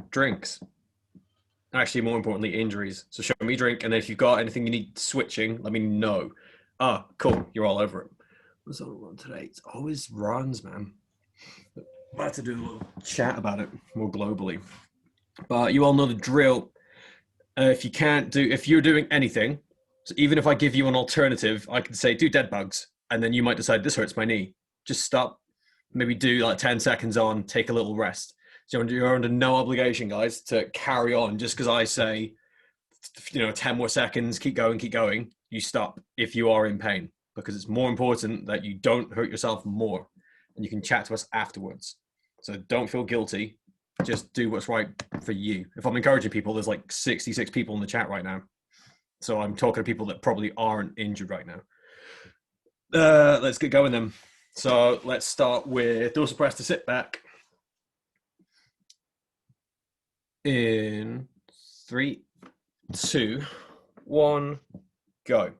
drinks. Actually, more importantly, injuries. So show me drink, and then if you've got anything you need switching, let me know. Ah, cool. You're all over it. What's on run today? It's always runs, man. I have to do a little chat about it more globally. But you all know the drill. If you're doing anything, so even if I give you an alternative, I can say do dead bugs, and then you might decide this hurts my knee. Just stop. Maybe do like 10 seconds on, take a little rest. So you're under no obligation, guys, to carry on just because I say, 10 more seconds, keep going, keep going. You stop if you are in pain because it's more important that you don't hurt yourself more, and you can chat to us afterwards. So don't feel guilty. Just do what's right for you. If I'm encouraging people, there's like 66 people in the chat right now. So I'm talking to people that probably aren't injured right now. Let's get going then. So let's start with dorsal press to sit back. In 3, 2, 1, go.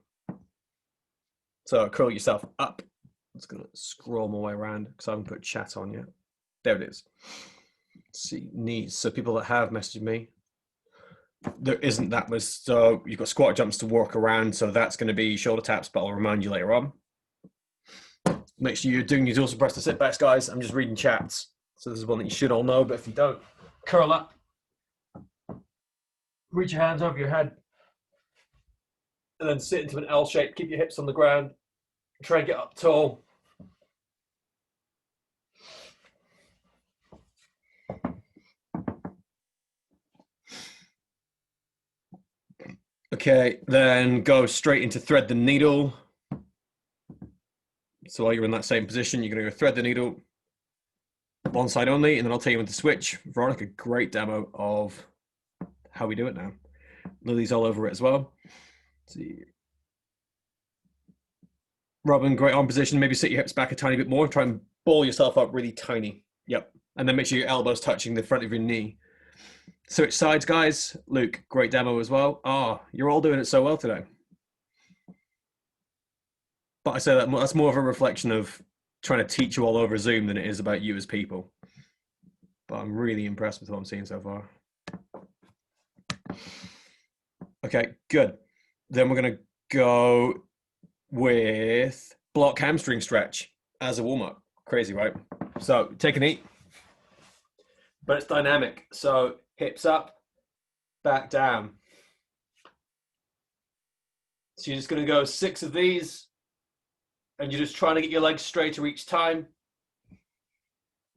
So curl yourself up. I'm just going to scroll my way around because I haven't put chat on yet. There it is. Let's see, knees. So people that have messaged me, there isn't that much. So you've got squat jumps to work around. So that's going to be shoulder taps, but I'll remind you later on. Make sure you're doing your dorsal press to sit backs, guys. I'm just reading chats. So this is one that you should all know, but if you don't, curl up. Reach your hands over your head. And then sit into an L shape. Keep your hips on the ground. Try and get up tall. Okay, then go straight into thread the needle. So while you're in that same position, you're going to go thread the needle. One side only, and then I'll tell you when to switch. Veronica, great demo of how we do it now. Lily's all over it as well. Let's see. Robin, great arm position. Maybe sit your hips back a tiny bit more. Try and ball yourself up really tiny. Yep. And then make sure your elbow's touching the front of your knee. Switch sides, guys. Luke, great demo as well. You're all doing it so well today. But I say that's more of a reflection of trying to teach you all over Zoom than it is about you as people. But I'm really impressed with what I'm seeing so far. Okay, good. Then we're going to go with block hamstring stretch as a warm-up. Crazy, right? So take a knee, but it's dynamic. So hips up, back down. So you're just going to go 6 of these, and you're just trying to get your legs straighter each time.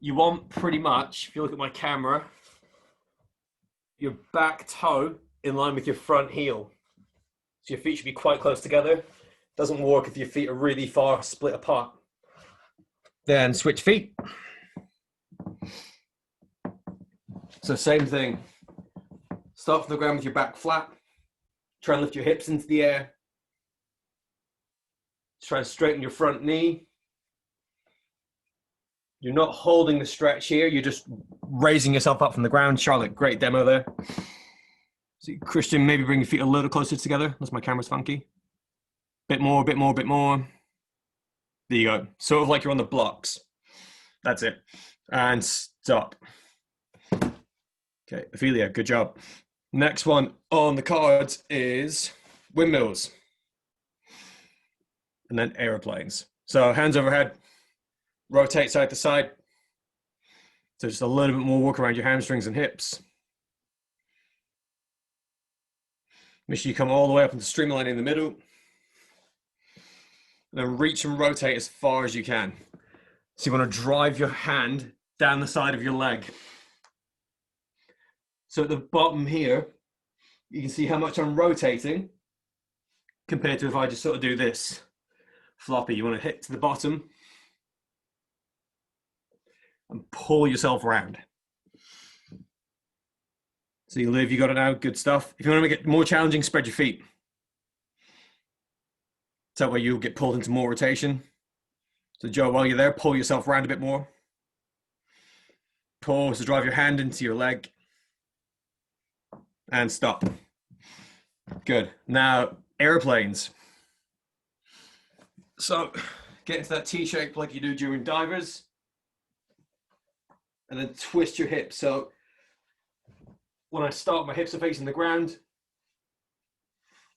You want pretty much, if you look at my camera, your back toe in line with your front heel. So your feet should be quite close together. Doesn't work if your feet are really far split apart. Then switch feet. So same thing. Start from the ground with your back flat. Try and lift your hips into the air. Try and straighten your front knee. You're not holding the stretch here. You're just raising yourself up from the ground. Charlotte, great demo there. So Christian, maybe bring your feet a little closer together. Unless my camera's funky. Bit more, bit more, bit more. There you go. Sort of like you're on the blocks. That's it. And stop. Okay, Ophelia, good job. Next one on the cards is windmills. And then aeroplanes. So hands overhead, rotate side to side. So just a little bit more work around your hamstrings and hips. Make sure you come all the way up into streamline in the middle. And then reach and rotate as far as you can. So you want to drive your hand down the side of your leg. So at the bottom here, you can see how much I'm rotating compared to if I just sort of do this. Floppy, you want to hit to the bottom and pull yourself around. So you live, you got it now, good stuff. If you want to make it more challenging, spread your feet. So that way you'll get pulled into more rotation. So Joe, while you're there, pull yourself around a bit more. Pause to drive your hand into your leg. And stop. Good. Now, airplanes. So get into that T shape like you do during divers. And then twist your hips. So when I start, my hips are facing the ground.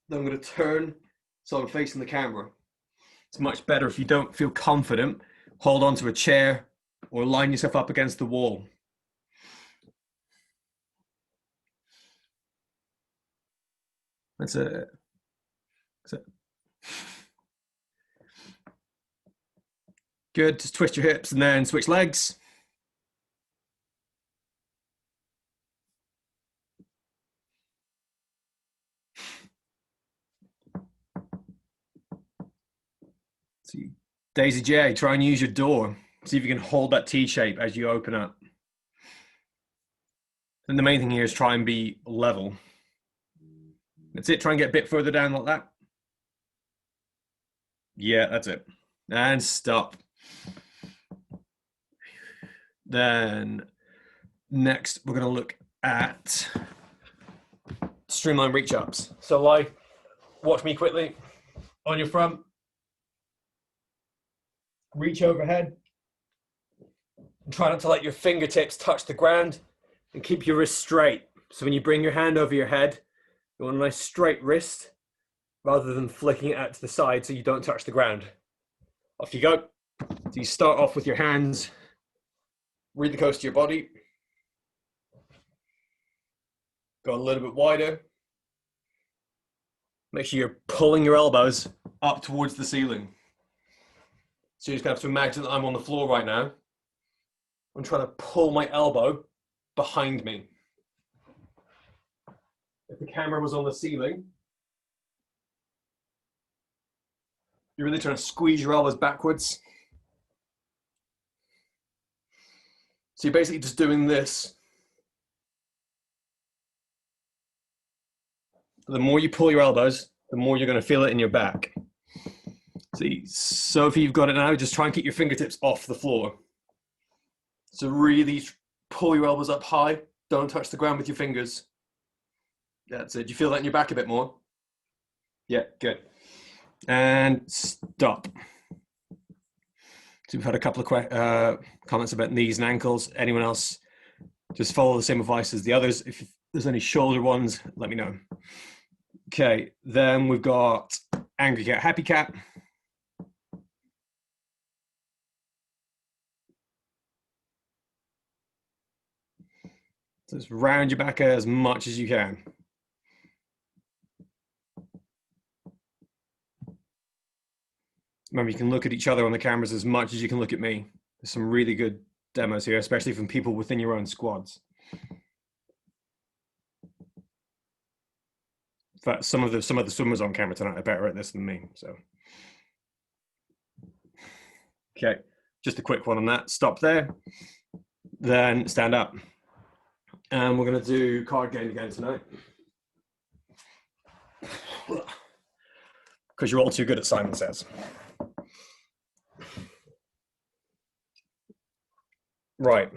Then I'm going to turn so I'm facing the camera. It's much better if you don't feel confident. Hold onto a chair or line yourself up against the wall. That's it. That's it. Good. Just twist your hips and then switch legs. So Daisy J, try and use your door. See if you can hold that T shape as you open up. And the main thing here is try and be level. That's it. Try and get a bit further down like that. Yeah, that's it. And stop. Then next, we're going to look at streamline reach ups. So like, watch me quickly. On your front, reach overhead. And try not to let your fingertips touch the ground and keep your wrist straight. So when you bring your hand over your head, you want a nice straight wrist rather than flicking it out to the side so you don't touch the ground. Off you go. So you start off with your hands, read the coast of your body. Go a little bit wider. Make sure you're pulling your elbows up towards the ceiling. So you just have to imagine that I'm on the floor right now. I'm trying to pull my elbow behind me. If the camera was on the ceiling, you're really trying to squeeze your elbows backwards. So you're basically just doing this. The more you pull your elbows, the more you're going to feel it in your back. See, so if you've got it now, just try and keep your fingertips off the floor. So really pull your elbows up high. Don't touch the ground with your fingers. That's it. Do you feel that in your back a bit more? Yeah, good. And stop. So we've had a couple of comments about knees and ankles. Anyone else? Just follow the same advice as the others. If there's any shoulder ones, let me know. Okay, then we've got angry cat, happy cat. So just round your back as much as you can. Remember, you can look at each other on the cameras as much as you can look at me. There's some really good demos here, especially from people within your own squads. In fact, some of the swimmers on camera tonight are better at this than me. So, okay, just a quick one on that. Stop there, then stand up, and we're going to do card game again tonight because you're all too good at Simon Says. Right,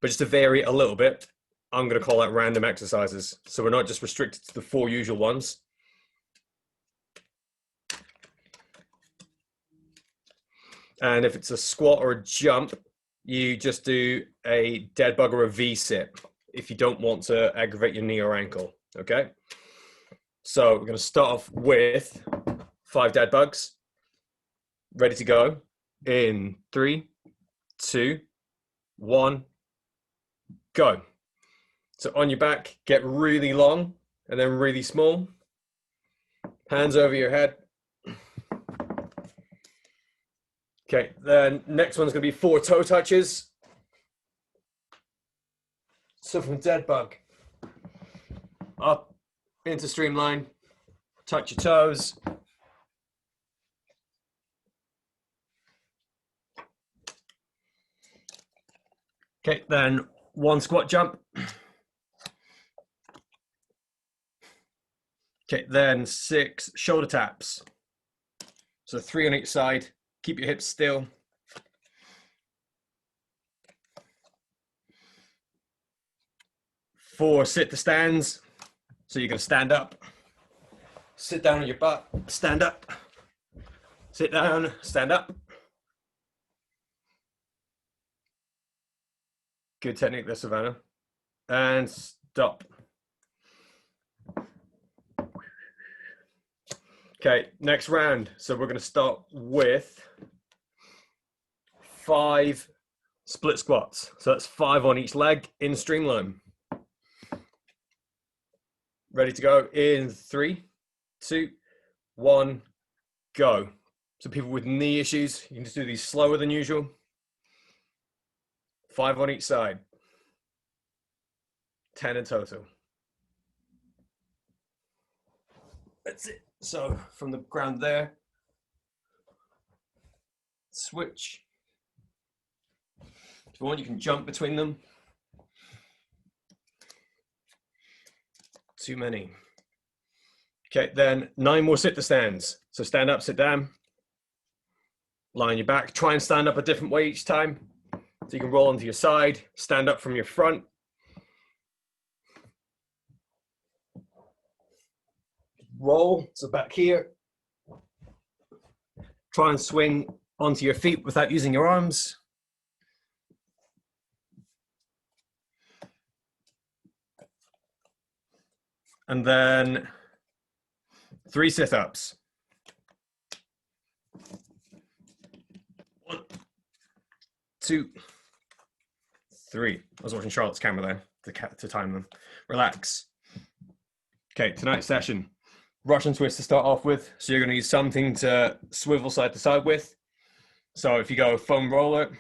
but just to vary it a little bit, I'm going to call out random exercises. So we're not just restricted to the 4 usual ones. And if it's a squat or a jump, you just do a dead bug or a V-sit if you don't want to aggravate your knee or ankle, okay? So we're going to start off with 5 dead bugs. Ready to go in 3, 2, 1, go. So on your back, get really long and then really small. Hands over your head. Okay, then next one's going to be 4 toe touches. So from dead bug, up into streamline, touch your toes. Okay, then 1 squat jump. Okay, then 6 shoulder taps. So 3 on each side. Keep your hips still. 4 sit to stands. So you're going to stand up, sit down on your butt, stand up, sit down, stand up. Good technique there, Savannah. And stop. Okay, next round. So we're going to start with 5 split squats. So that's 5 on each leg in streamline. Ready to go in 3, 2, 1, go. So people with knee issues, you can just do these slower than usual. 5 on each side. 10 in total. That's it. So from the ground there, switch. If you want, you can jump between them. Too many. Okay, then 9 more sit to stands. So stand up, sit down. Lie on your back. Try and stand up a different way each time. So you can roll onto your side, stand up from your front. Roll, so back here. Try and swing onto your feet without using your arms. And then 3 sit-ups. 1, 2, 3. I was watching Charlotte's camera there to time them. Relax. Okay, tonight's session. Russian twist to start off with. So you're going to use something to swivel side to side with. So if you go foam roller,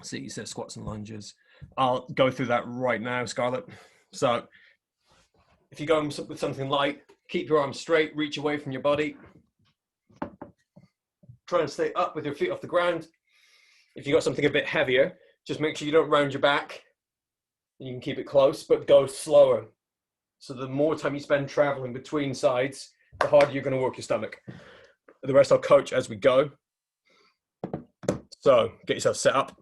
see, you said squats and lunges. I'll go through that right now, Scarlett. So if you go with something light, keep your arms straight, reach away from your body. Try and stay up with your feet off the ground. If you got something a bit heavier, just make sure you don't round your back. You can keep it close, but go slower. So the more time you spend traveling between sides, the harder you're going to work your stomach. The rest I'll coach as we go. So get yourself set up.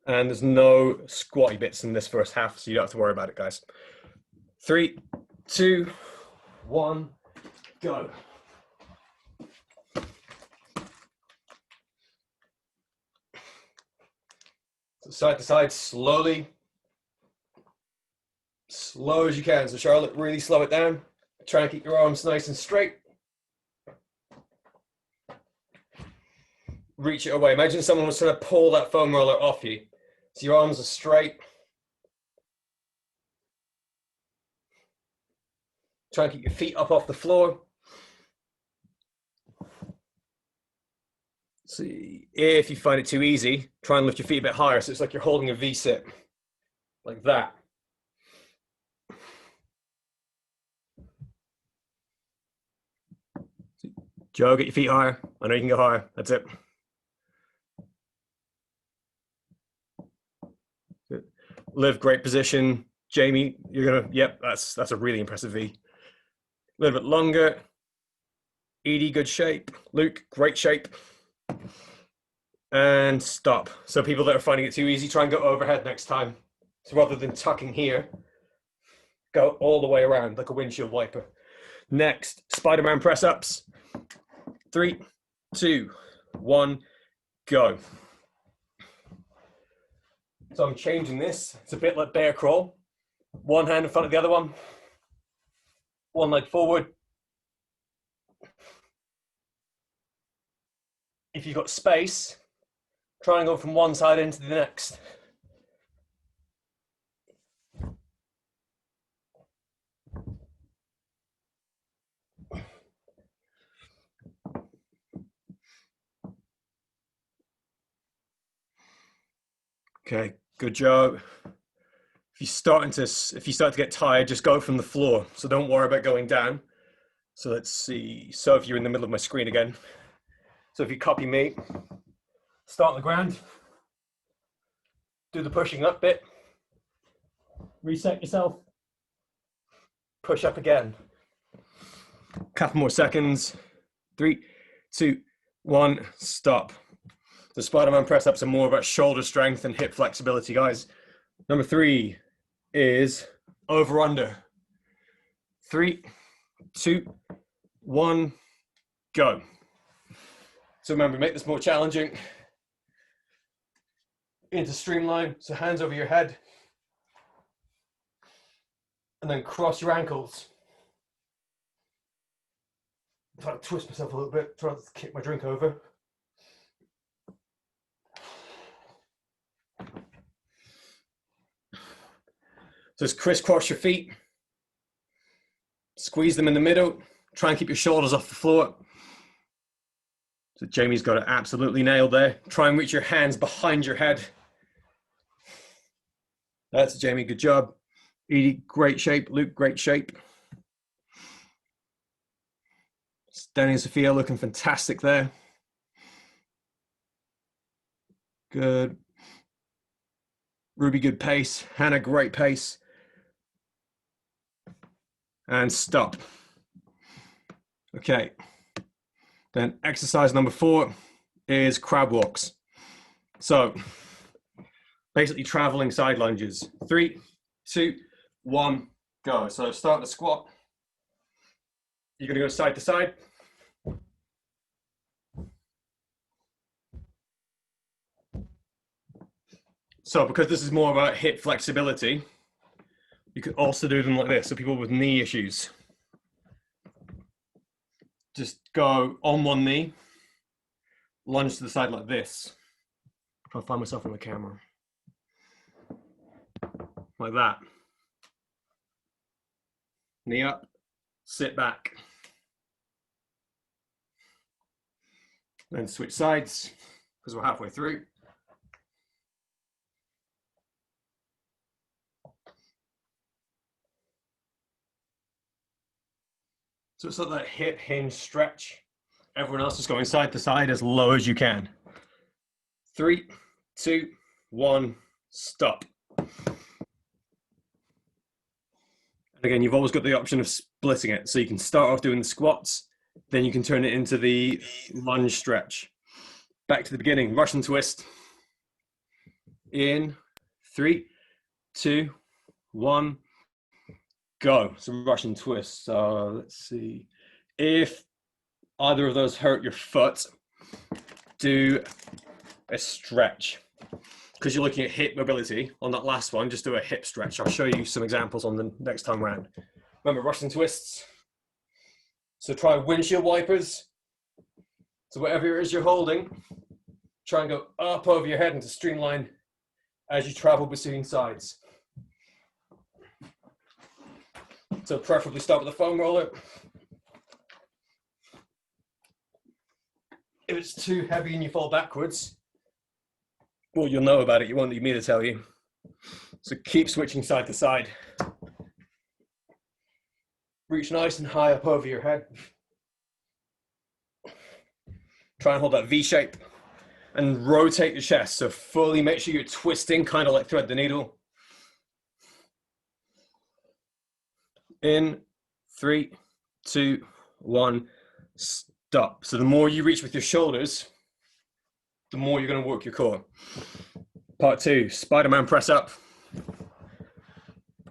And there's no squatty bits in this first half, so you don't have to worry about it, guys. 3, 2, 1, go. So side to side, slowly. Slow as you can. So Charlotte, really slow it down. Try and keep your arms nice and straight. Reach it away. Imagine someone was trying to pull that foam roller off you. So your arms are straight. Try and keep your feet up off the floor. See, if you find it too easy, try and lift your feet a bit higher. So it's like you're holding a V-sit, like that. Joe, get your feet higher. I know you can go higher. That's it. Good. Liv, great position. Jamie, you're gonna, yep, that's a really impressive V. A little bit longer. Edie, good shape. Luke, great shape. And stop. So people that are finding it too easy, try and go overhead next time. So rather than tucking here, go all the way around like a windshield wiper. Next, Spider-Man press-ups. 3, 2, 1, go. So I'm changing this. It's a bit like bear crawl. One hand in front of the other one. One leg forward. If you've got space, try and go from one side into the next. Okay, good job. If you start to get tired, just go from the floor. So don't worry about going down. So let's see. So if you're in the middle of my screen again. So if you copy me, start on the ground, do the pushing up bit, reset yourself, push up again. Couple more seconds. 3, 2, 1, stop. The Spider-Man press-ups are more about shoulder strength and hip flexibility, guys. Number 3 is over-under. 3, 2, 1, go. So remember, make this more challenging. Into streamline, so hands over your head. And then cross your ankles. Try to twist myself a little bit, try to kick my drink over. Just crisscross your feet. Squeeze them in the middle. Try and keep your shoulders off the floor. So Jamie's got it absolutely nailed there. Try and reach your hands behind your head. That's Jamie, good job. Edie, great shape. Luke, great shape. Danny and Sophia looking fantastic there. Good. Ruby, good pace. Hannah, great pace. And stop. Okay. Then exercise number 4 is crab walks. So basically traveling side lunges. 3, 2, 1, go. So start the squat. You're going to go side to side. So because this is more about hip flexibility, you could also do them like this. So people with knee issues, just go on one knee, lunge to the side like this. I'll find myself on the camera. Like that. Knee up, sit back. Then switch sides, because we're halfway through. So it's like that hip hinge stretch. Everyone else is going side to side as low as you can. 3, 2, 1, stop. And again, you've always got the option of splitting it. So you can start off doing the squats, then you can turn it into the lunge stretch. Back to the beginning, Russian twist. In 3, 2, 1, go. So Russian twist. So let's see. If either of those hurt your foot, do a stretch. Because you're looking at hip mobility on that last one, just do a hip stretch. I'll show you some examples on the next time round. Remember, Russian twists. So try windshield wipers. So whatever it is you're holding, try and go up over your head into streamline as you travel between sides. So preferably start with a foam roller. If it's too heavy and you fall backwards, well, you'll know about it. You won't need me to tell you. So keep switching side to side. Reach nice and high up over your head. Try and hold that V shape and rotate your chest. So fully make sure you're twisting, kind of like thread the needle. In 3, 2, 1, stop. So the more you reach with your shoulders, the more you're going to work your core. Part 2, Spider-Man press up.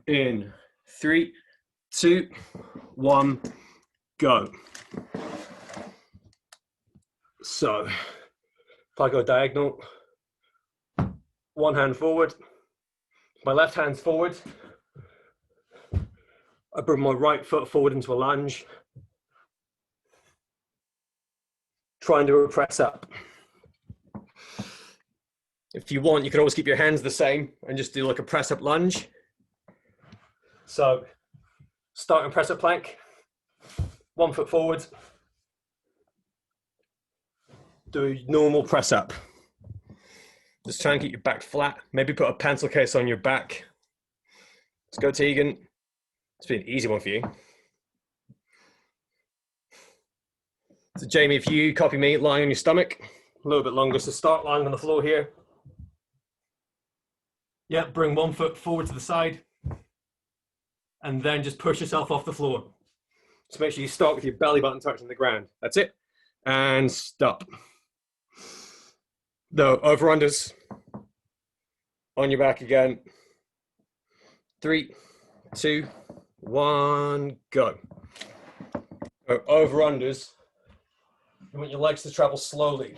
In 3, 2, 1, go. So if I go diagonal, one hand forward, my left hand's forward. I bring my right foot forward into a lunge. Try and do a press up. If you want, you can always keep your hands the same and just do like a press up lunge. So start in press up plank, 1 foot forward. Do a normal press up. Just try and keep your back flat. Maybe put a pencil case on your back. Let's go, Tegan. It's been an easy one for you. So Jamie, if you copy me, lying on your stomach, a little bit longer. So start lying on the floor here. Yeah, bring 1 foot forward to the side. And then just push yourself off the floor. So make sure you start with your belly button touching the ground. That's it. And stop. No, over-unders. On your back again. 3, 2, 1, go. Over-unders. You want your legs to travel slowly.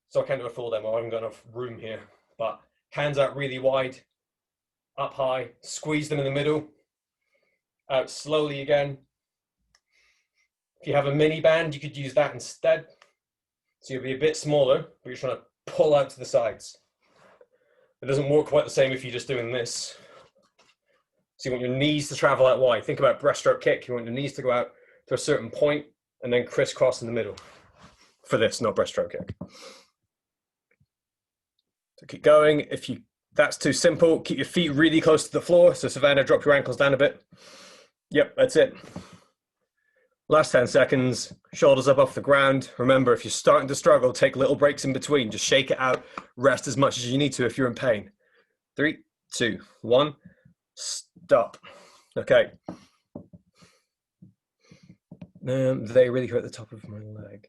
So I can't do a full demo. I haven't got enough room here. But hands out really wide. up high, squeeze them in the middle, out slowly again. If you have a mini band, you could use that instead. So you'll be a bit smaller, but you're trying to pull out to the sides. It doesn't work quite the same if you're just doing this. So you want your knees to travel out wide. Think about breaststroke kick. You want your knees to go out to a certain point and then crisscross in the middle. For this, not breaststroke kick. So keep going. If that's too simple, keep your feet really close to the floor. So Savannah, drop your ankles down a bit. Yep, that's it. Last 10 seconds, shoulders up off the ground. Remember, if you're starting to struggle, take little breaks in between. Just shake it out. Rest as much as you need to if you're in pain. 3, 2, 1, stop. Okay. They really hurt the top of my leg.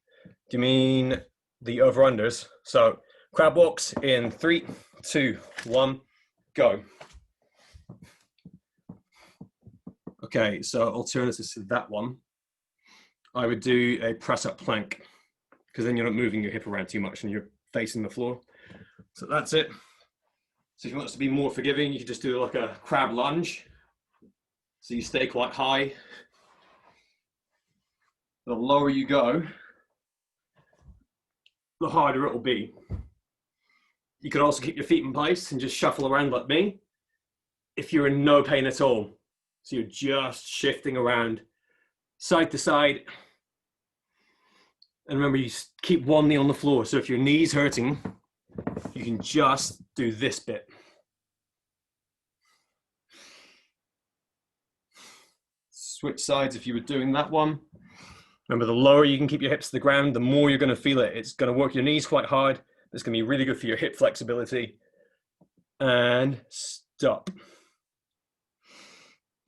Do you mean the over-unders? So crab walks in 3, 2, 1, go. Okay, so alternatives to that one, I would do a press-up plank, because then you're not moving your hip around too much and you're facing the floor. So that's it. So if you want us to be more forgiving, you could just do like a crab lunge. So you stay quite high. The lower you go, the harder it will be. You could also keep your feet in place and just shuffle around like me if you're in no pain at all. So you're just shifting around side to side. And remember, you keep one knee on the floor. So if your knee's hurting, you can just do this bit. Switch sides if you were doing that one. Remember, the lower you can keep your hips to the ground, the more you're going to feel it. It's going to work your knees quite hard. It's going to be really good for your hip flexibility. And stop.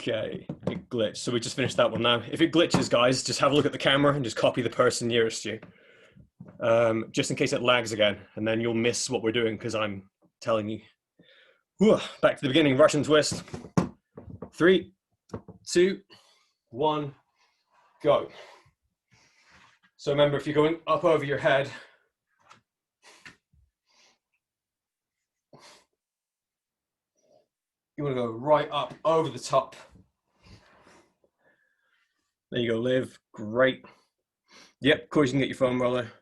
Okay, it glitched. So we just finished that one now. If it glitches, guys, just have a look at the camera and just copy the person nearest you. Just in case it lags again, and then you'll miss what we're doing because I'm telling you. Whew, back to the beginning, Russian twist. 3, 2, 1, go. So remember, if you're going up over your head, you want to go right up over the top. There you go, Liv. Great. Yep, of course you can get your foam roller.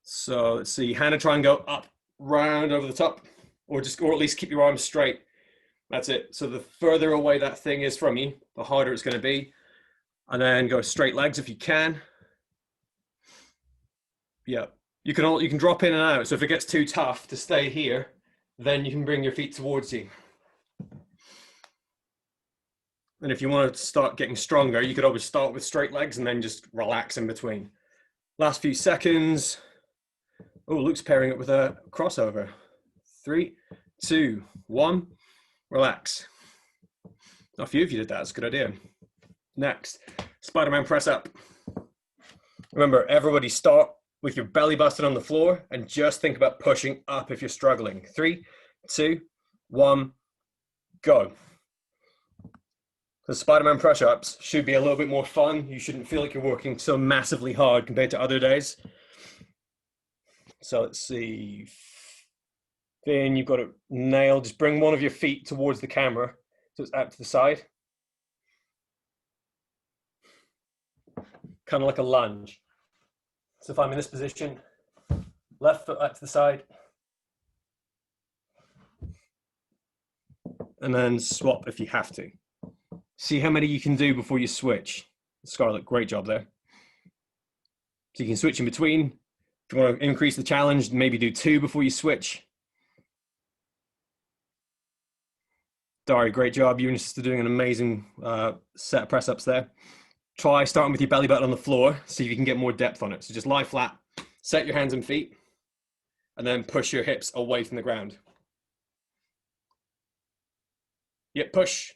So let's see, Hannah, try and go up, round over the top, or at least keep your arms straight. That's it. So the further away that thing is from you, the harder it's going to be. And then go straight legs if you can. Yeah, you can drop in and out. So if it gets too tough to stay here, then you can bring your feet towards you. And if you want to start getting stronger, you could always start with straight legs and then just relax in between. Last few seconds. Oh, Luke's pairing it with a crossover. 3, 2, 1, relax. A few of you did that, that's a good idea. Next, Spider-Man press up. Remember, everybody start with your belly busted on the floor and just think about pushing up if you're struggling. 3, 2, 1, go. The Spider-Man press-ups should be a little bit more fun. You shouldn't feel like you're working so massively hard compared to other days. So let's see. Then you've got it nailed. Just bring one of your feet towards the camera so it's out to the side. Kind of like a lunge. So if I'm in this position, left foot out to the side. And then swap if you have to. See how many you can do before you switch. Scarlett, great job there. So you can switch in between. If you want to increase the challenge, maybe do 2 before you switch. Dari, great job. You're just doing an amazing set of press-ups there. Try starting with your belly button on the floor, see if you can get more depth on it. So just lie flat, set your hands and feet, and then push your hips away from the ground. Yep, push.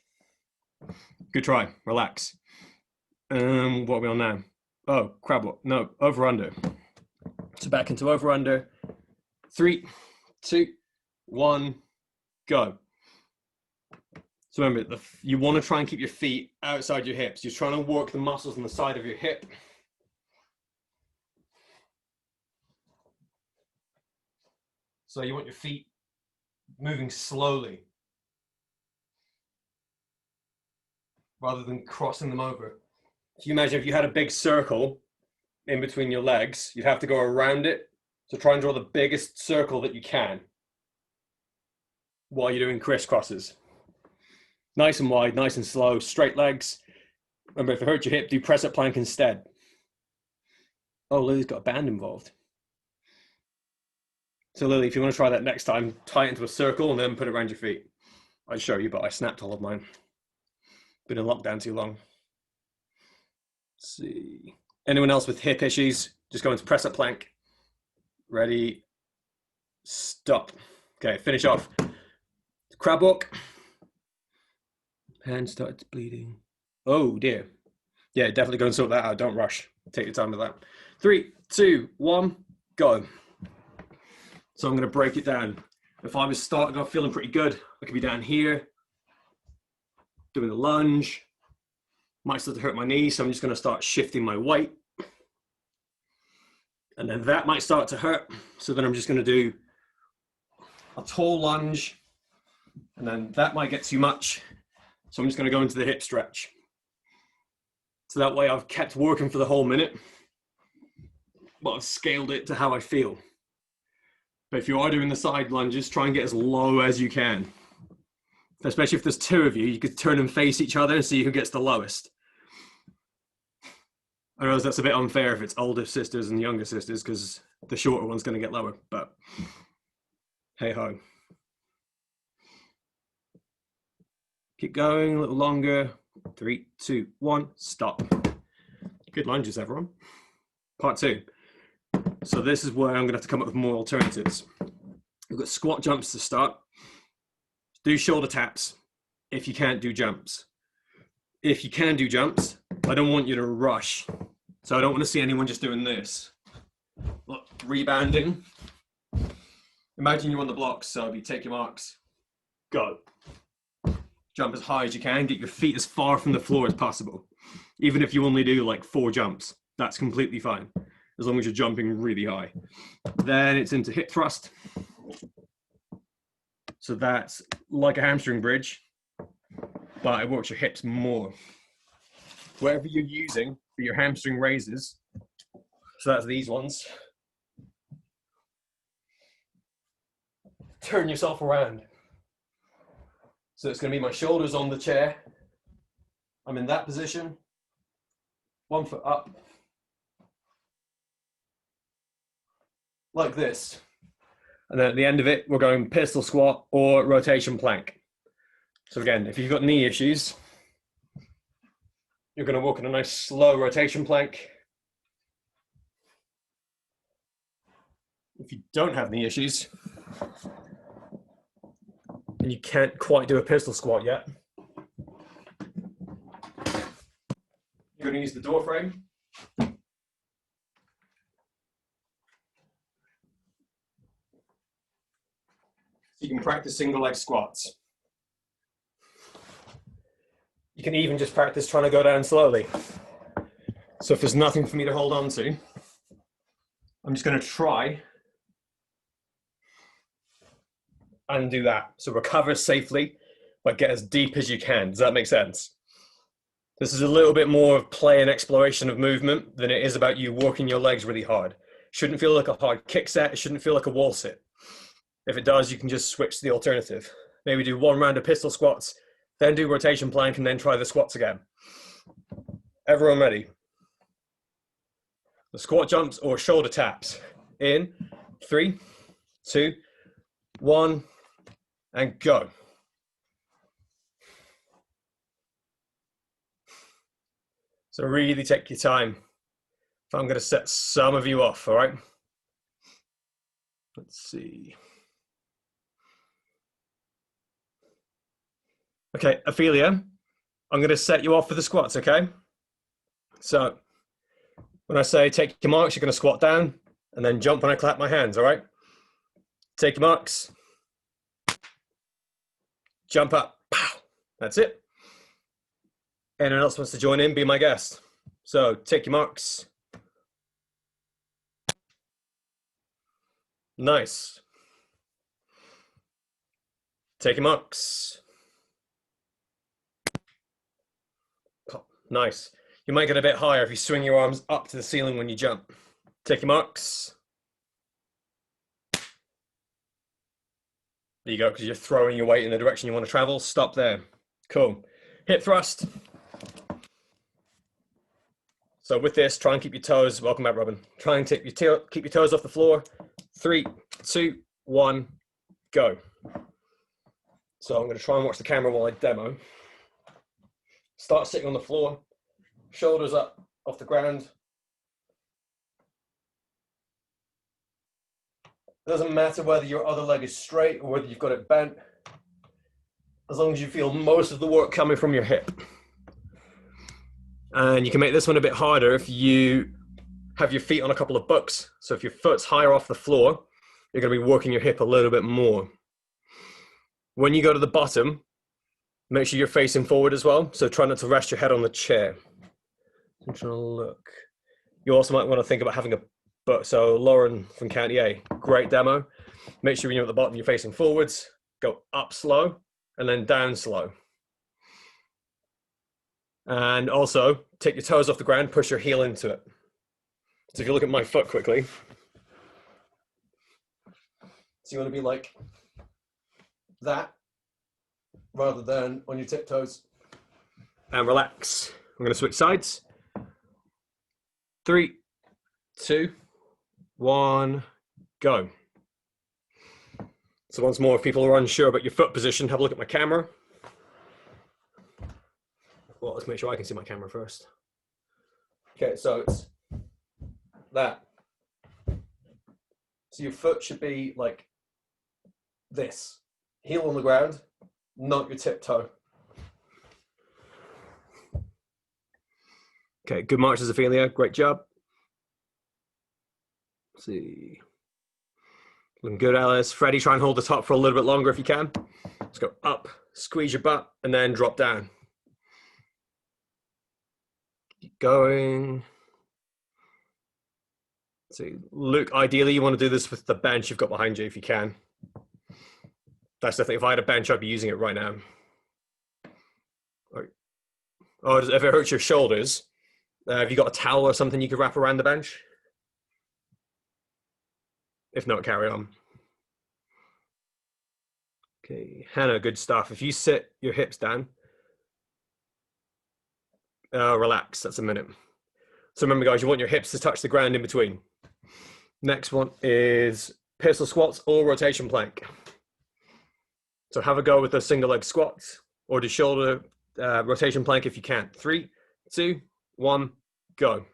Good try, relax. What are we on now? Oh, crab walk, no, over under. So back into over under. 3, 2, 1, go. So remember, you want to try and keep your feet outside your hips. You're trying to work the muscles on the side of your hip. So you want your feet moving slowly rather than crossing them over. Can you imagine if you had a big circle in between your legs, you'd have to go around it. So try and draw the biggest circle that you can while you're doing crisscrosses. Nice and wide, nice and slow, straight legs. Remember, if it hurts your hip, do press up plank instead. Oh, Lily's got a band involved. So Lily, if you want to try that next time, tie it into a circle and then put it around your feet. I'd show you, but I snapped all of mine. Been in lockdown too long. Let's see. Anyone else with hip issues? Just go into press up plank. Ready, stop. Okay, finish off. Crab walk. Hand started bleeding. Oh dear. Yeah, definitely go and sort that out. Don't rush. Take your time with that. 3, 2, 1, go. So I'm going to break it down. If I was starting off feeling pretty good, I could be down here, doing a lunge. Might start to hurt my knee, so I'm just going to start shifting my weight. And then that might start to hurt. So then I'm just going to do a tall lunge. And then that might get too much. So I'm just going to go into the hip stretch. So that way I've kept working for the whole minute, but I've scaled it to how I feel. But if you are doing the side lunges, try and get as low as you can. Especially if there's two of you, you could turn and face each other and see who gets the lowest. I realize that's a bit unfair if it's older sisters and younger sisters, because the shorter one's going to get lower, but hey ho. Keep going a little longer. 3, 2, 1, stop. Good lunges, everyone. Part 2. So this is where I'm going to have to come up with more alternatives. We've got squat jumps to start. Do shoulder taps if you can't do jumps. If you can do jumps, I don't want you to rush. So I don't want to see anyone just doing this. Look, rebounding. Imagine you're on the blocks, so you take your marks. Go. Jump as high as you can. Get your feet as far from the floor as possible. Even if you only do like 4 jumps, that's completely fine, as long as you're jumping really high. Then it's into hip thrust. So that's like a hamstring bridge, but it works your hips more. Whatever you're using for your hamstring raises, so that's these ones, turn yourself around. So it's going to be my shoulders on the chair. I'm in that position. 1 foot up. Like this. And then at the end of it, we're going pistol squat or rotation plank. So again, if you've got knee issues, you're going to walk in a nice slow rotation plank. If you don't have knee issues, and you can't quite do a pistol squat yet, you're going to use the door frame. So you can practice single leg squats. You can even just practice trying to go down slowly. So if there's nothing for me to hold on to, I'm just going to try and do that. So recover safely, but get as deep as you can. Does that make sense? This is a little bit more of play and exploration of movement than it is about you working your legs really hard. Shouldn't feel like a hard kick set. It shouldn't feel like a wall sit. If it does, you can just switch to the alternative. Maybe do 1 round of pistol squats, then do rotation plank, and then try the squats again. Everyone ready? The squat jumps or shoulder taps. In 3, 2, 1, and go. So really take your time. If I'm going to set some of you off, all right? Let's see. Okay, Ophelia, I'm going to set you off for the squats, okay? So when I say take your marks, you're going to squat down and then jump when I clap my hands, all right? Take your marks. Jump up. Pow. That's it. Anyone else wants to join in, be my guest. So take your marks. Nice. Take your marks. Nice. You might get a bit higher if you swing your arms up to the ceiling when you jump. Take your marks. There you go, because you're throwing your weight in the direction you want to travel. Stop there. Cool. Hip thrust. So with this, try and keep your toes. Welcome back, Robin. Try and keep your toes off the floor. 3, 2, 1, go. So I'm going to try and watch the camera while I demo. Start sitting on the floor, shoulders up off the ground. It doesn't matter whether your other leg is straight or whether you've got it bent, as long as you feel most of the work coming from your hip. And you can make this one a bit harder if you have your feet on a couple of books. So if your foot's higher off the floor, you're going to be working your hip a little bit more. When you go to the bottom, make sure you're facing forward as well. So try not to rest your head on the chair. I'm trying to look. You also might want to think about having a book. So Lauren from County A, great demo. Make sure when you're at the bottom, you're facing forwards. Go up slow and then down slow. And also take your toes off the ground, push your heel into it. So if you look at my foot quickly, so you want to be like that rather than on your tiptoes. And relax. I'm going to switch sides. 3, 2, 1, go. So once more, if people are unsure about your foot position, have a look at my camera. Well, let's make sure I can see my camera first. Okay, so it's that. So your foot should be like this. Heel on the ground, not your tiptoe. Okay, good march, Ophelia. Great job. Let's see. Looking good, Alice. Freddie, try and hold the top for a little bit longer if you can. Let's go up, squeeze your butt, and then drop down. Keep going. So Luke, ideally you want to do this with the bench you've got behind you if you can. That's definitely, if I had a bench, I'd be using it right now. Oh, if it hurts your shoulders, have you got a towel or something you could wrap around the bench? If not, carry on. Okay, Hannah, good stuff. If you sit your hips down, relax, that's a minute. So remember guys, you want your hips to touch the ground in between. Next one is pistol squats or rotation plank. So have a go with the single leg squats or the shoulder rotation plank if you can. 3, 2, 1, go.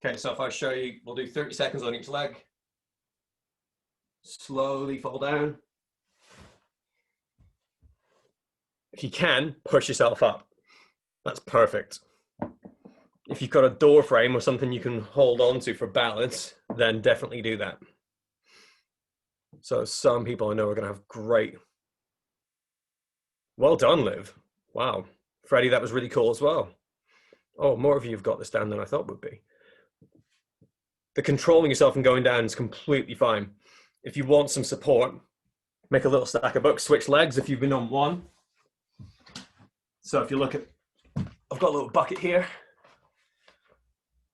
Okay, so if I show you, we'll do 30 seconds on each leg. Slowly fall down. If you can, push yourself up. That's perfect. If you've got a door frame or something you can hold on to for balance, then definitely do that. So some people I know are going to have great. Well done, Liv. Wow. Freddie, that was really cool as well. Oh, more of you have got this down than I thought would be. The controlling yourself and going down is completely fine. If you want some support, make a little stack of books, switch legs if you've been on one. So if you look at, I've got a little bucket here.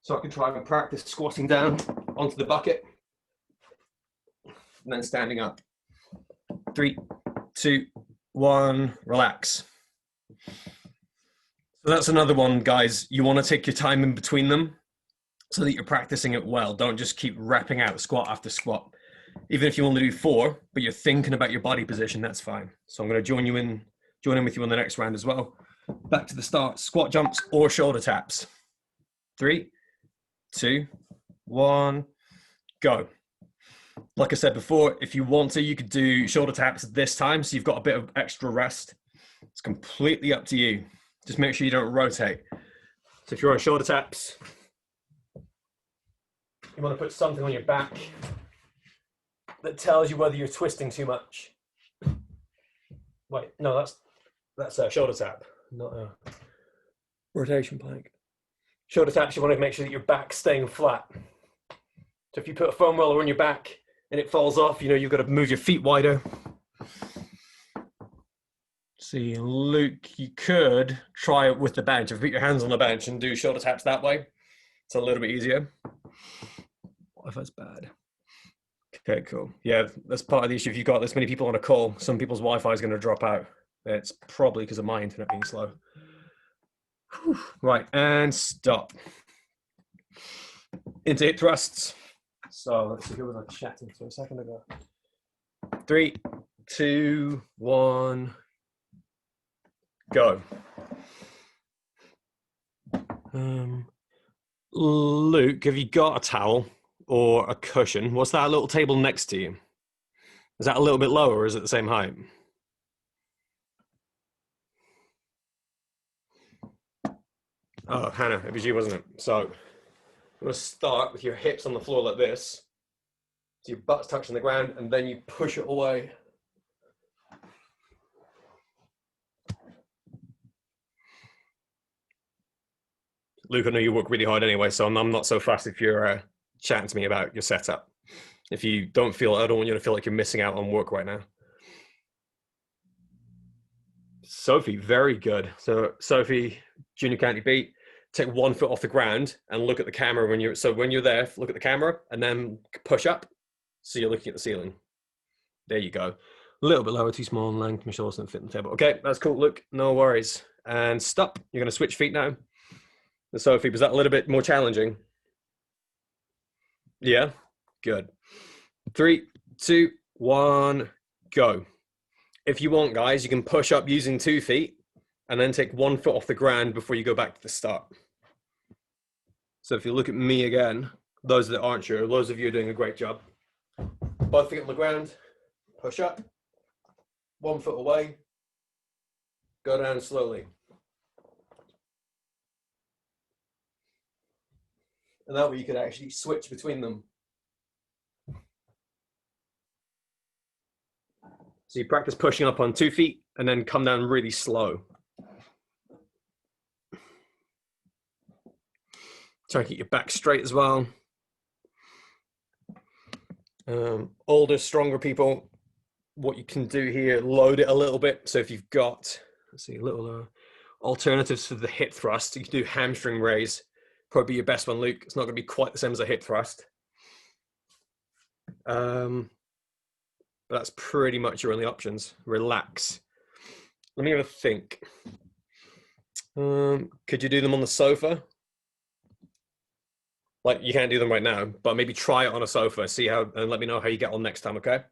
So I can try and practice squatting down onto the bucket and then standing up. 3, 2, 1, relax. So that's another one, guys. You want to take your time in between them so that you're practicing it well. Don't just keep rapping out squat after squat. Even if you only do 4, but you're thinking about your body position, that's fine. So I'm going to join in with you on the next round as well. Back to the start, squat jumps or shoulder taps. 3, 2, 1, go. Like I said before, if you want to, you could do shoulder taps this time, so you've got a bit of extra rest. It's completely up to you. Just make sure you don't rotate. So if you're on shoulder taps, you want to put something on your back that tells you whether you're twisting too much. Wait, no, that's a shoulder tap, not a rotation plank. Shoulder taps, you want to make sure that your back's staying flat. So if you put a foam roller on your back and it falls off, you know, you've got to move your feet wider. See, Luke, you could try it with the bench. If you put your hands on the bench and do shoulder taps that way, it's a little bit easier. What if that's bad? Okay, cool. Yeah, that's part of the issue. If you've got this many people on a call, some people's Wi-Fi is going to drop out. It's probably because of my internet being slow. Whew. Right, and stop. Into hip thrusts. So let's see, who was I chatting to a second ago? 3, 2, 1, go. Luke, have you got a towel or a cushion? What's that little table next to you? Is that a little bit lower or is it the same height? Oh, Hannah, it was you, wasn't it? So I'm going to start with your hips on the floor like this. So your butt's touching the ground and then you push it away. Luke, I know you work really hard anyway, so I'm not so fast if you're chatting to me about your setup. If you don't feel, I don't want you to feel like you're missing out on work right now. Sophie, very good. So Sophie, junior county beat, take 1 foot off the ground and look at the camera when you're there, look at the camera and then push up. So you're looking at the ceiling. There you go. A little bit lower, too small in length. My shoulders don't fit in the table. Okay, that's cool. Look, no worries. And stop. You're going to switch feet now. And Sophie, was that a little bit more challenging? Yeah, good. 3, 2, 1, go. If you want, guys, you can push up using 2 feet and then take 1 foot off the ground before you go back to the start. So if you look at me again, those that aren't sure, those of you are doing a great job. Both feet on the ground, push up, 1 foot away, go down slowly. And that way you could actually switch between them. So you practice pushing up on 2 feet and then come down really slow. Try to keep your back straight as well. Older, stronger people, what you can do here, load it a little bit. So if you've got, let's see, little alternatives for the hip thrust, you can do hamstring raise. Probably be your best one, Luke. It's not going to be quite the same as a hip thrust. But that's pretty much your only options. Relax. Let me have a think. Could you do them on the sofa? Like, you can't do them right now, but maybe try it on a sofa, see how, and let me know how you get on next time, okay?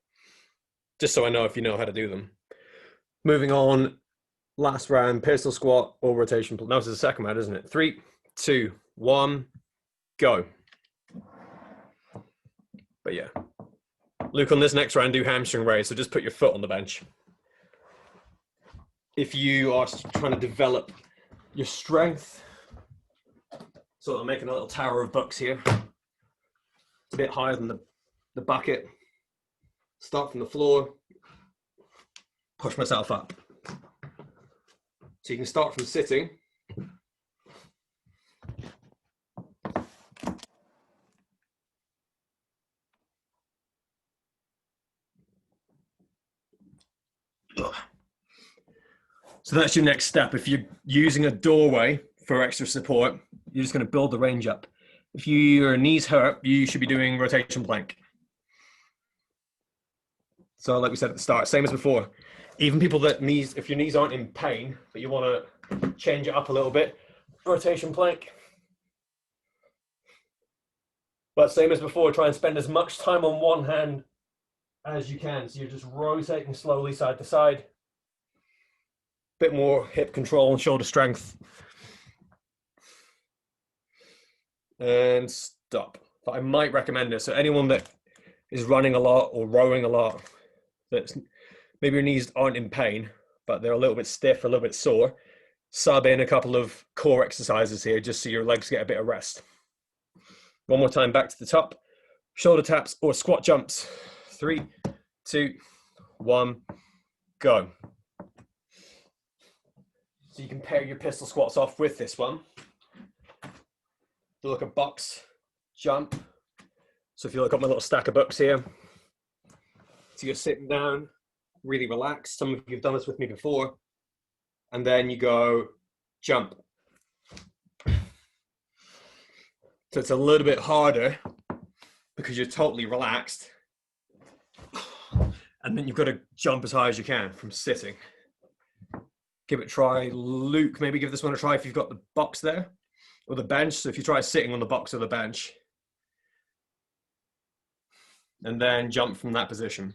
Just so I know if you know how to do them. Moving on, last round, pistol squat or rotation. No, this is the second round, isn't it? 3, 2, 1, go. But yeah. Luke, on this next round, do hamstring raise, so just put your foot on the bench. If you are trying to develop your strength, so I'm making a little tower of bucks here. It's a bit higher than the bucket. Start from the floor, push myself up. So you can start from sitting. So that's your next step. If you're using a doorway for extra support, you're just going to build the range up. If your knees hurt, you should be doing rotation plank. So like we said at the start, same as before, even people that if your knees aren't in pain, but you want to change it up a little bit, rotation plank. But same as before, try and spend as much time on one hand as you can. So you're just rotating slowly side to side. Bit more hip control and shoulder strength. And stop. But I might recommend this. So anyone that is running a lot or rowing a lot, that's maybe your knees aren't in pain, but they're a little bit stiff, a little bit sore, sub in a couple of core exercises here just so your legs get a bit of rest. One more time, back to the top. Shoulder taps or squat jumps. 3, 2, 1, go. So you can pair your pistol squats off with this one. So look at box, jump, So if you look at my little stack of books here, so you're sitting down, really relaxed. Some of you have done this with me before. And then you go jump. So it's a little bit harder because you're totally relaxed. And then you've got to jump as high as you can from sitting. Give it a try. Luke, maybe give this one a try if you've got the box there or the bench. So if you try sitting on the box or the bench and then jump from that position.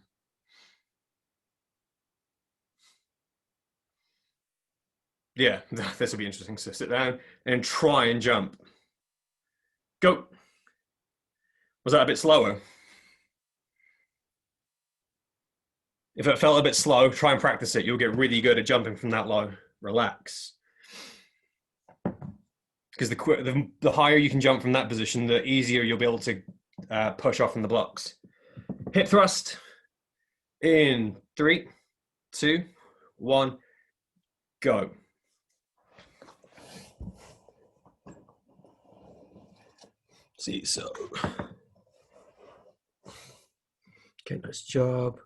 Yeah, this will be interesting. So sit down and try and jump. Go. Was that a bit slower? If it felt a bit slow, try and practice it. You'll get really good at jumping from that low. Relax. Because the higher you can jump from that position, the easier you'll be able to push off from the blocks. Hip thrust. In 3, 2, 1, go. See, so. Okay, nice job.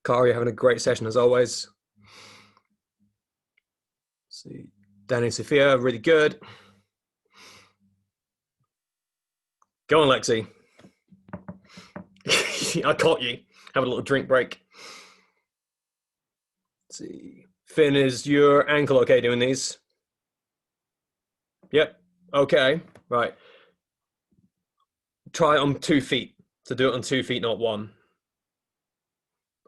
Carl, you're having a great session as always. See, Danny, Sophia, really good. Go on, Lexi. I caught you. Have a little drink break. Let's see. Finn, is your ankle okay doing these? Yep. Okay. Right. Try it on 2 feet. So do it on 2 feet, not 1.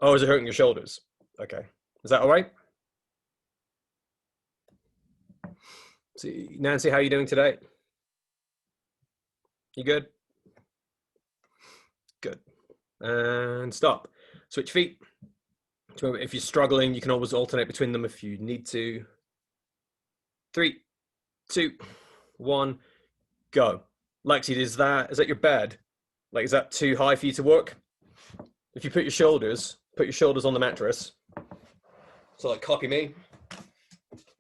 Oh, is it hurting your shoulders? Okay. Is that all right? Let's see. Nancy, how are you doing today? You good? Good. And stop. Switch feet. If you're struggling, you can always alternate between them if you need to. 3, 2, 1, go. Lexi, is that your bed? Like, is that too high for you to work? If you put your shoulders on the mattress. So like copy me.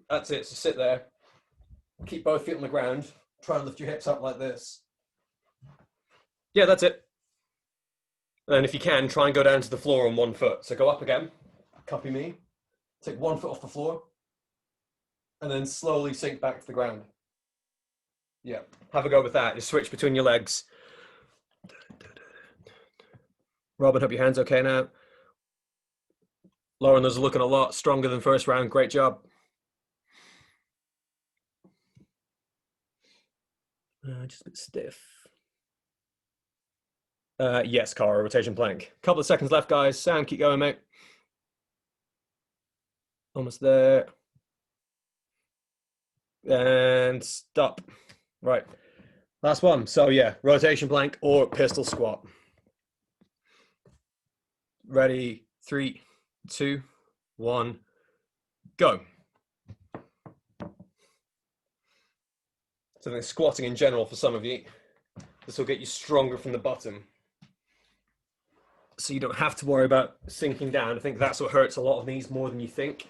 That's it, so sit there. Keep both feet on the ground. Try and lift your hips up like this. Yeah, that's it. And if you can, try and go down to the floor on 1 foot. So go up again, copy me. Take 1 foot off the floor. And then slowly sink back to the ground. Yeah, have a go with that. Just switch between your legs. Robin, hope your hand's okay now. Lauren, those are looking a lot stronger than first round. Great job. Just a bit stiff. Yes, Cara, rotation plank. Couple of seconds left, guys. Sam, keep going, mate. Almost there. And stop. Right. Last one. So yeah, rotation plank or pistol squat. Ready? 3, 2, 1, go. So then squatting in general for some of you, this will get you stronger from the bottom. So you don't have to worry about sinking down. I think that's what hurts a lot of knees more than you think.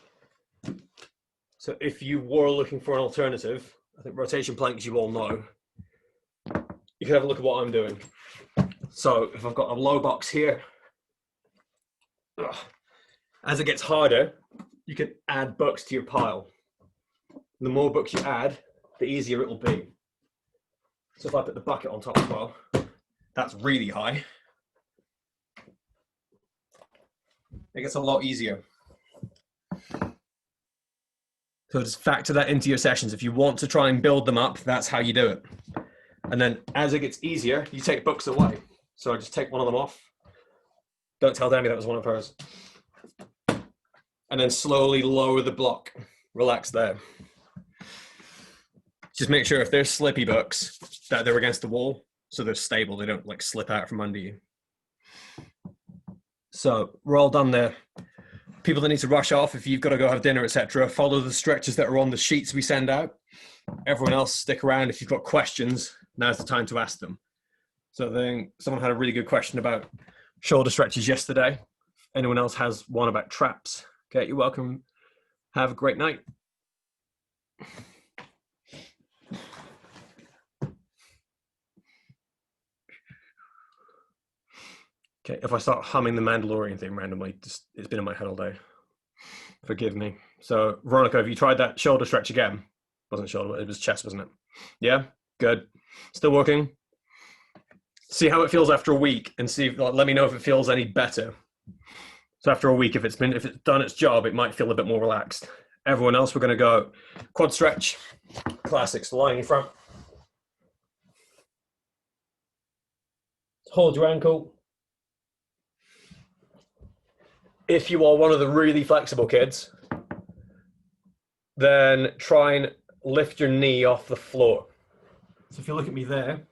So if you were looking for an alternative, I think rotation planks, you all know, you can have a look at what I'm doing. So if I've got a low box here, as it gets harder, you can add books to your pile. The more books you add, the easier it will be. So if I put the bucket on top as well, that's really high. It gets a lot easier. So just factor that into your sessions. If you want to try and build them up, that's how you do it. And then as it gets easier, you take books away. So I just take one of them off. Don't tell Demi that was one of hers. And then slowly lower the block. Relax there. Just make sure if there's slippy books that they're against the wall, so they're stable. They don't like slip out from under you. So we're all done there. People that need to rush off, if you've got to go have dinner, etc., follow the stretches that are on the sheets we send out. Everyone else, stick around. If you've got questions, now's the time to ask them. So I think someone had a really good question about shoulder stretches yesterday. Anyone else has one about traps? Okay, you're welcome. Have a great night. Okay, if I start humming the Mandalorian theme randomly, just it's been in my head all day. Forgive me. So, Veronica, have you tried that shoulder stretch again? Wasn't shoulder, it was chest, wasn't it? Yeah, good. Still working. See how it feels after a week, and see. Let me know if it feels any better. So after a week, if it's done its job, it might feel a bit more relaxed. Everyone else, we're going to go quad stretch, classics, lying in front. Hold your ankle. If you are one of the really flexible kids, then try and lift your knee off the floor. So if you look at me there,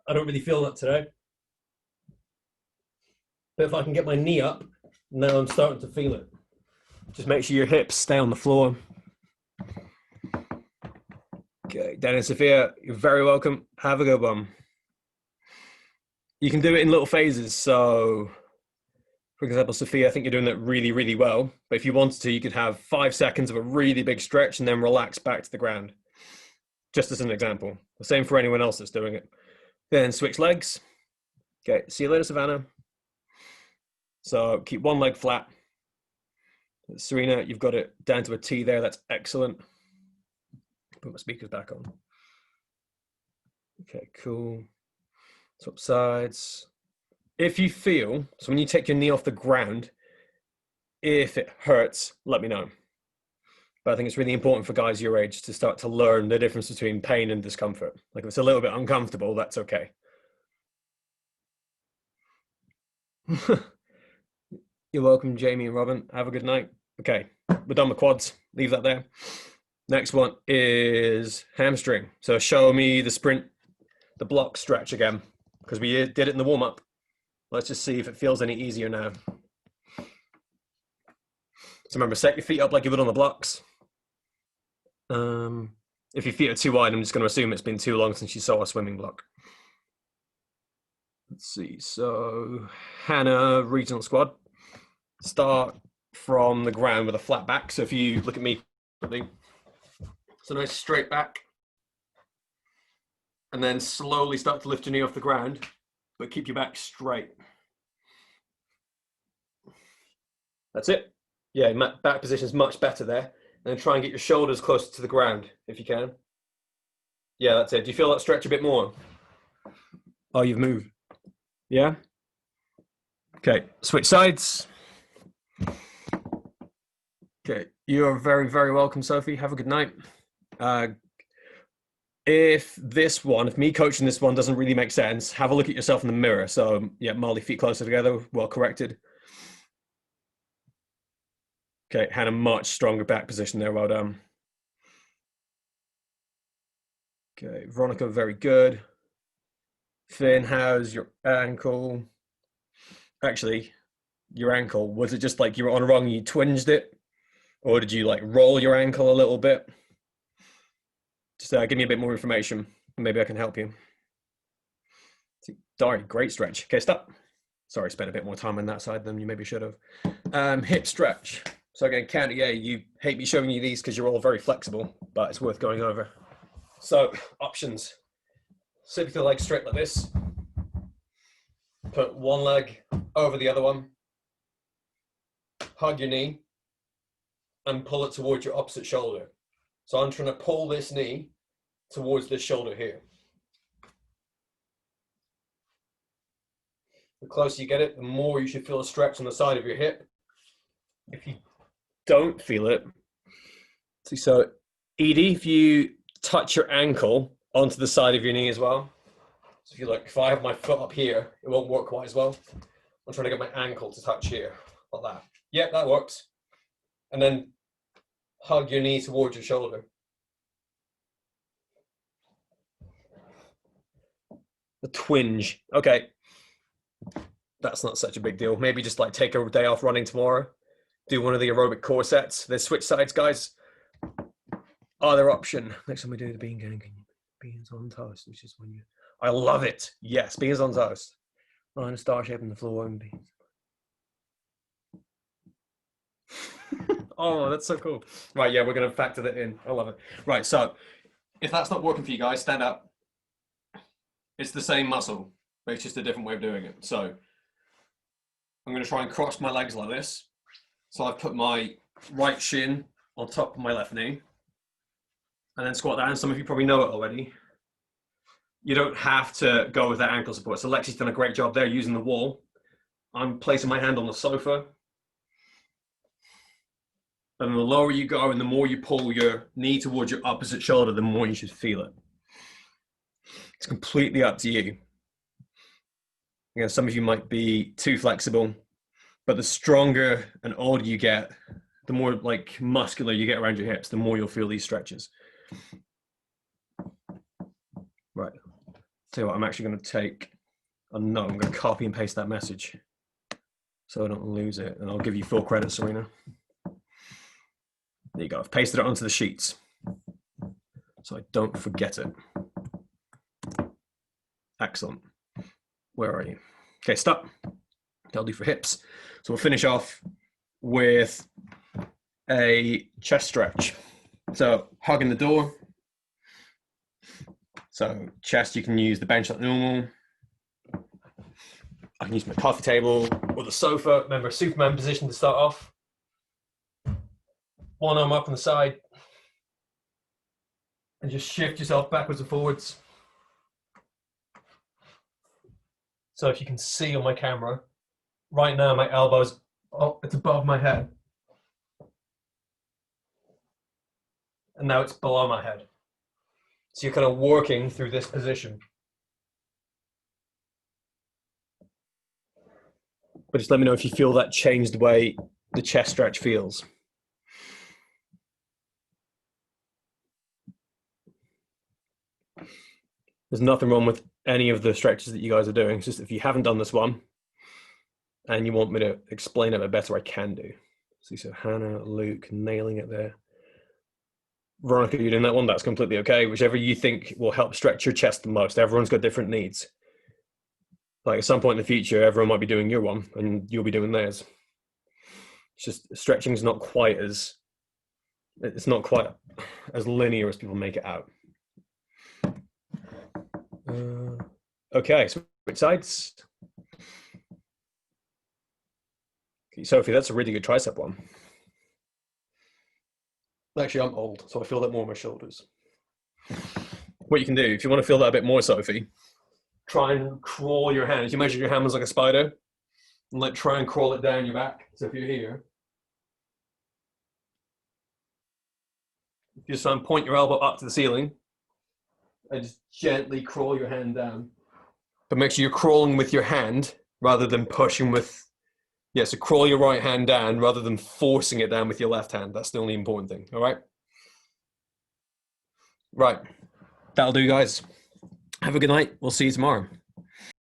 I don't really feel that today. But if I can get my knee up, now I'm starting to feel it. Just make sure your hips stay on the floor. Okay, Dan and Sophia, you're very welcome. Have a good one. You can do it in little phases. So, for example, Sophia, I think you're doing that really, really well. But if you wanted to, you could have 5 seconds of a really big stretch and then relax back to the ground. Just as an example. The same for anyone else that's doing it. Then switch legs. Okay, see you later, Savannah. So keep one leg flat. Serena, you've got it down to a T there. That's excellent. Put my speakers back on. Okay, cool. Swap sides. If you feel, so when you take your knee off the ground, if it hurts, let me know. But I think it's really important for guys your age to start to learn the difference between pain and discomfort. Like if it's a little bit uncomfortable, that's okay. You're welcome, Jamie and Robin. Have a good night. Okay, we're done with quads. Leave that there. Next one is hamstring. So show me the sprint, the block stretch again, because we did it in the warm-up. Let's just see if it feels any easier now. So remember, set your feet up like you would on the blocks. If your feet are too wide, I'm just going to assume it's been too long since you saw a swimming block. Let's see. So Hannah, regional squad. Start from the ground with a flat back. So if you look at me, so nice straight back. And then slowly start to lift your knee off the ground, but keep your back straight. That's it. Yeah, back position is much better there. And then try and get your shoulders closer to the ground if you can. Yeah, that's it. Do you feel that stretch a bit more? Oh, you've moved. Yeah? Okay, switch sides. Okay, you are very, very welcome, Sophie. Have a good night. If me coaching this one doesn't really make sense, have a look at yourself in the mirror. So yeah, Molly, feet closer together, well corrected. Okay, had a much stronger back position there, well done. Okay, Veronica, very good. Finn, how's your ankle? Actually, your ankle, was it just like you were on wrong and you twinged it? Or did you like roll your ankle a little bit? Just give me a bit more information. Maybe I can help you. Dari, great stretch. Okay, stop. Sorry, spent a bit more time on that side than you maybe should have. Hip stretch. So again, counter, yeah, you hate me showing you these because you're all very flexible, but it's worth going over. So options. Sit with your legs straight like this. Put one leg over the other one. Hug your knee and pull it towards your opposite shoulder. So I'm trying to pull this knee towards this shoulder here. The closer you get it, the more you should feel a stretch on the side of your hip. If you don't feel it, see, so Edie, if you touch your ankle onto the side of your knee as well. So if I have my foot up here, it won't work quite as well. I'm trying to get my ankle to touch here, like that. Yeah, that works. And then hug your knee towards your shoulder. The twinge. Okay. That's not such a big deal. Maybe just like take a day off running tomorrow. Do one of the aerobic core sets. There's switch sides, guys. Other option. Next time we do the bean gang, beans on toast, which is when you... I love it. Yes, beans on toast. Line a star shape in the floor and beans. Oh, that's so cool. Right, yeah, we're going to factor that in. I love it. Right, so if that's not working for you guys, stand up. It's the same muscle. but it's just a different way of doing it. So I'm going to try and cross my legs like this. So I've put my right shin on top of my left knee and then squat down. Some of you probably know it already. You don't have to go with that ankle support. So Lexi's done a great job there using the wall. I'm placing my hand on the sofa. And the lower you go and the more you pull your knee towards your opposite shoulder, the more you should feel it. It's completely up to you. Again, some of you might be too flexible, but the stronger and older you get, the more like muscular you get around your hips, the more you'll feel these stretches. Right. Tell you what, I'm actually going to take a note. I'm going to copy and paste that message so I don't lose it. And I'll give you full credit, Serena. There you go. I've pasted it onto the sheets so I don't forget it. Excellent. Where are you? Okay, stop. That'll do for hips. So we'll finish off with a chest stretch. So hugging the door. So chest, you can use the bench like normal. I can use my coffee table or the sofa. Remember, Superman position to start off. One arm up on the side. And just shift yourself backwards and forwards. So if you can see on my camera, right now my elbow's it's above my head. And now it's below my head. So you're kind of working through this position. But just let me know if you feel that change the way the chest stretch feels. There's nothing wrong with any of the stretches that you guys are doing. It's just if you haven't done this one and you want me to explain it a bit better, I can do. So Hannah, Luke, nailing it there. Veronica, you're doing that one, that's completely okay. Whichever you think will help stretch your chest the most. Everyone's got different needs. Like at some point in the future, everyone might be doing your one and you'll be doing theirs. It's just stretching's not quite as, it's not quite as linear as people make it out. Okay, switch sides. Okay, Sophie, that's a really good tricep one. Actually, I'm old, so I feel that more on my shoulders. What you can do, if you want to feel that a bit more, Sophie, try and crawl your hand. If you measure your hand as like a spider, and like try and crawl it down your back. So if you're here, if you just try and point your elbow up to the ceiling, and just gently crawl your hand down. But make sure you're crawling with your hand rather than pushing with, yeah, so crawl your right hand down rather than forcing it down with your left hand. That's the only important thing, all right? Right, that'll do, guys. Have a good night. We'll see you tomorrow.